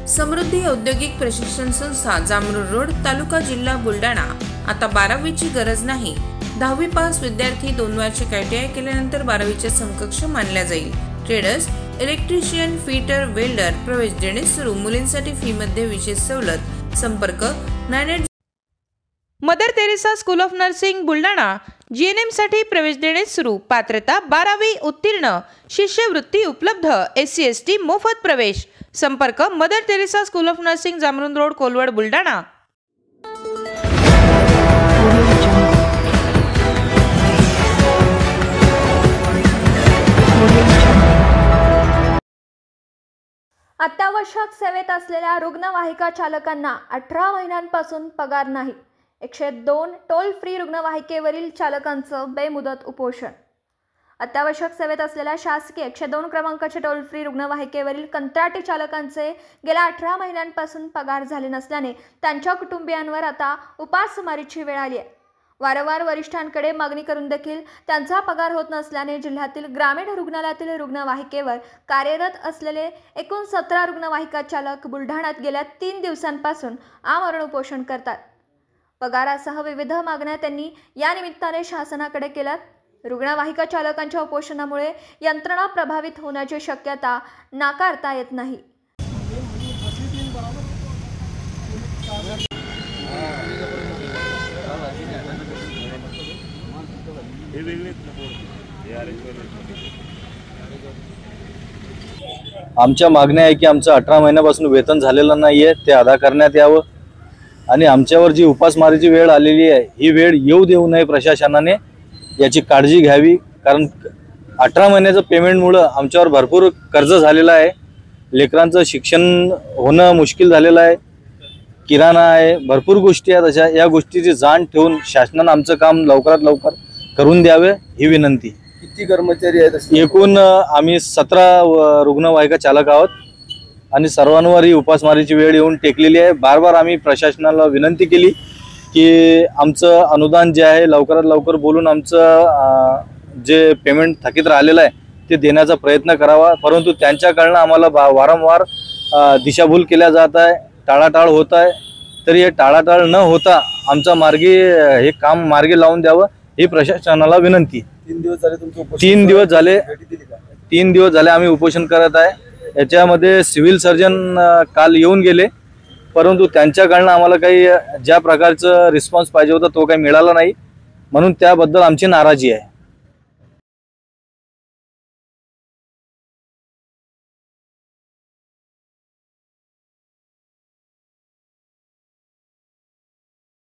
समृद्धी औद्योगिक प्रशिक्षण संस्था जामरूड रोड तालुका जिल्हा बुलढाणा। आता 12वीची गरज नाही। 10वी पास विद्यार्थी 2 वार्षिक ITI केल्यानंतर 12वीच्या समकक्ष मानल्या जाईल। ट्रेडर्स, इलेक्ट्रिशियन, फिटर, वेल्डर प्रवेश देणे सुरू। मुलींसाठी फी मध्ये विशेष सवलत। संपर्क 98 Mother Teresa school of nursing Buldhana. GNM साठी प्रवेश देणे सुरू। पात्रता 12वी उत्तीर्ण। शिष्यवृत्ती उपलब्ध। SC ST मोफत प्रवेश। संपर्क Mother Teresa school of Nursing Jamrund Road Kolwad Buldhana. अत्यावश्यक सेवेत असलेल्या रुग्णवाहिका चालकांना 18 महिन्यांपासून पगार नाही। 102 टोल फ्री रुग्णवाहिकेवरील चालकांचं बेमुदत उपोषण। अत्यावश्यक सेवेत असलेल्या शासकीय 102 क्रमांकाच्या टोल फ्री रुग्णवाहिकेवरील कंत्राटी चालकांचे गेल्या 18 महिन्यांपासून पगार झाले नसल्याने त्यांच्या कुटुंबियांवर आता उपासमारीची वेळ आली आहे। वारंवार वरिष्ठांकडे मागणी करून देखील त्यांचा पगार होत नसल्याने जिल्ह्यातील ग्रामीण रुग्णालयातील रुग्णवाहिकेवर कार्यरत असलेले एकूण 17 रुग्णवाहिका चालक बुलढाण्यात गेल्या 3 दिवसांपासून आमरण उपोषण करतात। पगारासह विविध मागण्या त्यांनी या निमित्ताने शासनाकडे केल्यात। रुग्णवाहिका चालकांच्या उपोषणामुळे यंत्रणा प्रभावित होण्याची शक्यता नाकारता येत नाही। आमच्या मागण्या आहे की आमचं 18 महिन्यापासून वेतन झालेलं नाहीये, ते अदा करण्यात यावं आणि आमच्यावर जी उपासमारीची वेळ आलेली आहे ही वेळ येऊ देऊ नये। प्रशासनाने याची काळजी घ्यावी, कारण 18 महिन्याचं पेमेंटमुळे आमच्यावर भरपूर कर्ज झालेलं आहे। लेकरांचं शिक्षण होणं मुश्किल झालेलं आहे, किराणा आहे, भरपूर गोष्टी आहेत। अशा या गोष्टीची जाण ठेवून शासनाने आमचं काम लवकरात लवकर करून द्यावे ही विनंती। किती कर्मचारी आहेत? एकूण आम्ही 17 रुग्णवाहिका चालक आहोत आणि सर्वांवर ही उपासमारीची वेळ येऊन टेकलेली आहे। बार आम्ही प्रशासनाला विनंती केली की आमचं अनुदान जे आहे लवकरात लवकर बोलून आमचं जे पेमेंट थकीत राहिलेलं आहे ते देण्याचा प्रयत्न करावा, परंतु त्यांच्याकडनं आम्हाला वारंवार दिशाभूल केल्या जात आहे, टाळाटाळ होत आहे। तरी हे टाळाटाळ न होता आमचा मार्गी हे काम मार्गी लावून द्यावं ही प्रशासनाला विनंती। 3 दिवस झाले तुमचं उपोषण? 3 दिवस झाले आम्ही उपोषण करत आहे। याच्यामध्ये सिव्हिल सर्जन काल येऊन गेले, परंतु त्यांच्याकडनं आम्हाला काही ज्या प्रकारचं रिस्पॉन्स पाहिजे होता तो काही मिळाला नाही, म्हणून त्याबद्दल आमची नाराजी आहे।